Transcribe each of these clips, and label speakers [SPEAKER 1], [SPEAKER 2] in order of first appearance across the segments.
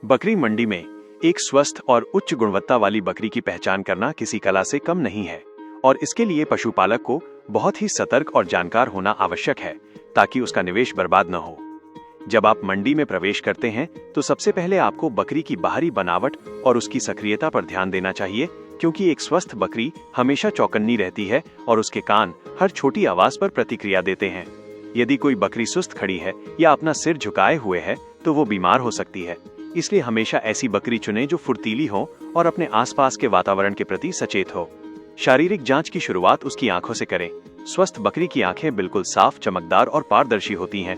[SPEAKER 1] बकरी मंडी में एक स्वस्थ और उच्च गुणवत्ता वाली बकरी की पहचान करना किसी कला से कम नहीं है और इसके लिए पशुपालक को बहुत ही सतर्क और जानकार होना आवश्यक है ताकि उसका निवेश बर्बाद न हो। जब आप मंडी में प्रवेश करते हैं तो सबसे पहले आपको बकरी की बाहरी बनावट और उसकी सक्रियता पर ध्यान देना चाहिए, क्योंकि एक स्वस्थ बकरी हमेशा चौकन्नी रहती है और उसके कान हर छोटी आवाज पर प्रतिक्रिया देते हैं। यदि कोई बकरी सुस्त खड़ी है या अपना सिर झुकाए हुए है तो वो बीमार हो सकती है। इसलिए हमेशा ऐसी बकरी चुनें जो फुर्तीली हो और अपने आसपास के वातावरण के प्रति सचेत हो। शारीरिक जांच की शुरुआत उसकी आंखों से करें। स्वस्थ बकरी की आंखें बिल्कुल साफ, चमकदार और पारदर्शी होती हैं।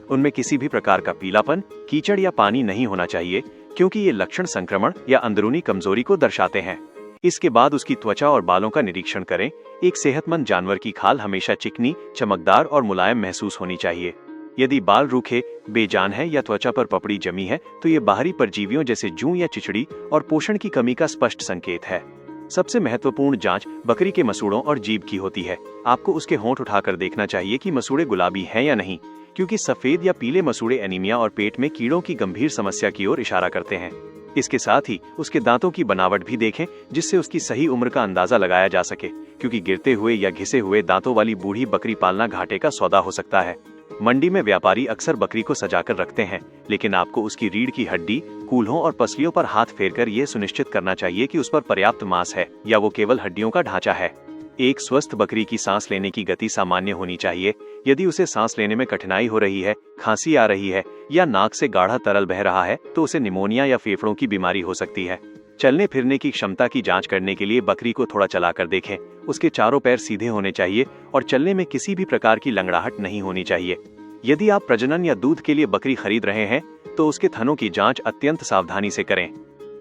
[SPEAKER 1] उनमें किसी भी प्रकार का पीलापन, कीचड़ या पानी नहीं होना चाहिए, क्योंकि ये लक्षण संक्रमण या अंदरूनी कमजोरी को दर्शाते हैं। इसके बाद उसकी त्वचा और बालों का निरीक्षण करें। एक सेहतमंद जानवर की खाल हमेशा चिकनी, चमकदार और मुलायम महसूस होनी चाहिए। यदि बाल रूखे, बेजान है या त्वचा पर पपड़ी जमी है तो ये बाहरी परजीवियों जैसे जूं या चिचड़ी और पोषण की कमी का स्पष्ट संकेत है। सबसे महत्वपूर्ण जांच बकरी के मसूड़ों और जीभ की होती है। आपको उसके होंठ उठाकर देखना चाहिए कि मसूड़े गुलाबी हैं या नहीं, क्योंकि सफेद या पीले मसूड़े एनीमिया और पेट में कीड़ों की गंभीर समस्या की ओर इशारा करते हैं। इसके साथ ही उसके दांतों की बनावट भी देखें, जिससे उसकी सही उम्र का अंदाजा लगाया जा सके, क्योंकि गिरते हुए या घिसे हुए दांतों वाली बूढ़ी बकरी पालना घाटे का सौदा हो सकता है। मंडी में व्यापारी अक्सर बकरी को सजाकर रखते हैं, लेकिन आपको उसकी रीढ़ की हड्डी, कूल्हों और पसलियों पर हाथ फेरकर यह सुनिश्चित करना चाहिए कि उस पर पर्याप्त मांस है या वो केवल हड्डियों का ढांचा है। एक स्वस्थ बकरी की सांस लेने की गति सामान्य होनी चाहिए। यदि उसे सांस लेने में कठिनाई हो रही है, खांसी आ रही है या नाक से गाढ़ा तरल बह रहा है तो उसे निमोनिया या फेफड़ों की बीमारी हो सकती है। चलने फिरने की क्षमता की जांच करने के लिए बकरी को थोड़ा चलाकर देखें। उसके चारों पैर सीधे होने चाहिए और चलने में किसी भी प्रकार की लंगड़ाहट नहीं होनी चाहिए। यदि आप प्रजनन या दूध के लिए बकरी खरीद रहे हैं तो उसके थनों की जांच अत्यंत सावधानी से करें।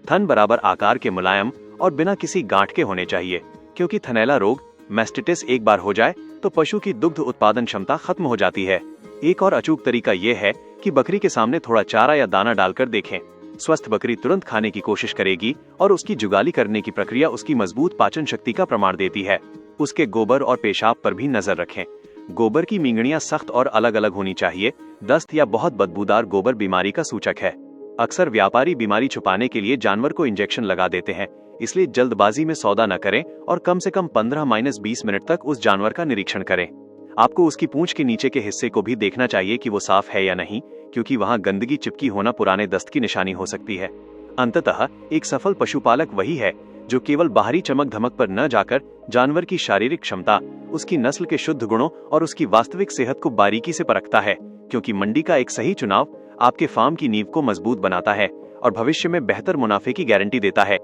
[SPEAKER 1] थन बराबर आकार के, मुलायम और बिना किसी गांठ के होने चाहिए, क्योंकि थनैला रोग मैस्टिटिस एक बार हो जाए तो पशु की दुग्ध उत्पादन क्षमता खत्म हो जाती है। एक और अचूक तरीका यह है कि बकरी के सामने थोड़ा चारा या दाना डालकर देखें। स्वस्थ बकरी तुरंत खाने की कोशिश करेगी और उसकी जुगाली करने की प्रक्रिया उसकी मजबूत पाचन शक्ति का प्रमाण देती है। उसके गोबर और पेशाब पर भी नजर रखें। गोबर की मींगड़ियां सख्त और अलग अलग होनी चाहिए। दस्त या बहुत बदबूदार गोबर बीमारी का सूचक है। अक्सर व्यापारी बीमारी छुपाने के लिए जानवर को इंजेक्शन लगा देते हैं, इसलिए जल्दबाजी में सौदा न करें और कम से कम 15-20 मिनट तक उस जानवर का निरीक्षण करें। आपको उसकी पूंछ के नीचे के हिस्से को भी देखना चाहिए कि वो साफ है या नहीं, क्योंकि वहां गंदगी चिपकी होना पुराने दस्त की निशानी हो सकती है। अंततः एक सफल पशुपालक वही है जो केवल बाहरी चमक धमक पर न जाकर जानवर की शारीरिक क्षमता, उसकी नस्ल के शुद्ध गुणों और उसकी वास्तविक सेहत को बारीकी से परखता है, क्योंकि मंडी का एक सही चुनाव आपके फार्म की नींव को मजबूत बनाता है और भविष्य में बेहतर मुनाफे की गारंटी देता है।